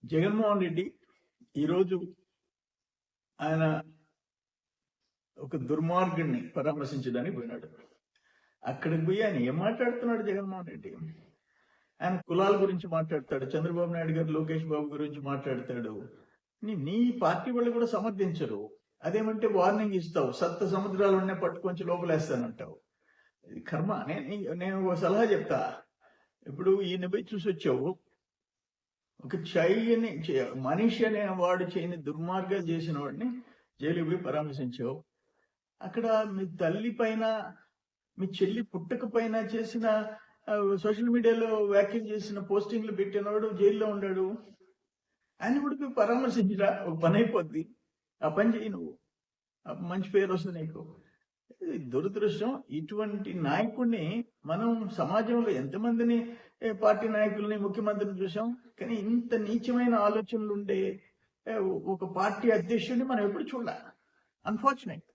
జగన్మోహన్ రెడ్డి ఈరోజు ఆయన ఒక దుర్మార్గుడిని పరామర్శించడానికి పోయినాడు. అక్కడికి పోయి ఆయన ఏం మాట్లాడుతున్నాడు జగన్మోహన్ రెడ్డి? ఆయన కులాల గురించి మాట్లాడతాడు, చంద్రబాబు నాయుడు గారు లోకేష్ బాబు గురించి మాట్లాడతాడు. నీ పార్టీ వాళ్ళు కూడా సమర్థించరు. అదేమంటే వార్నింగ్ ఇస్తావు, సప్త సముద్రాలు ఉన్న పట్టుకొంచి లోపలేస్తానంటావు. ఇది కర్మ. నేను ఒక సలహా చెప్తా. ఇప్పుడు ఈయన పోయి చూసి వచ్చావు, ఒక మనిషి అనే వాడు చేయని దుర్మార్గాలు చేసిన వాడిని జైలుకి పోయి పరామర్శించావు. అక్కడ మీ తల్లి పైన, మీ చెల్లి పుట్టక పైన చేసిన సోషల్ మీడియాలో వ్యాఖ్యలు చేసిన పోస్టింగ్లు పెట్టినవాడు జైల్లో ఉన్నాడు. ఆయన కూడా పోయి పరామర్శించరా, ఒక పని అయిపోద్ది. ఆ పని చేయి, నువ్వు మంచి పేరు వస్తుంది నీకు. దురదృష్టం. ఇటువంటి నాయకుడిని మనం సమాజంలో ఎంతమందిని, పార్టీ నాయకుల్ని, ముఖ్యమంత్రిని చూసాం. కానీ ఇంత నీచమైన ఆలోచనలు ఉండే ఒక పార్టీ అధ్యక్షుడిని మనం ఎప్పుడు చూడాలి. అన్ఫార్చునేట్.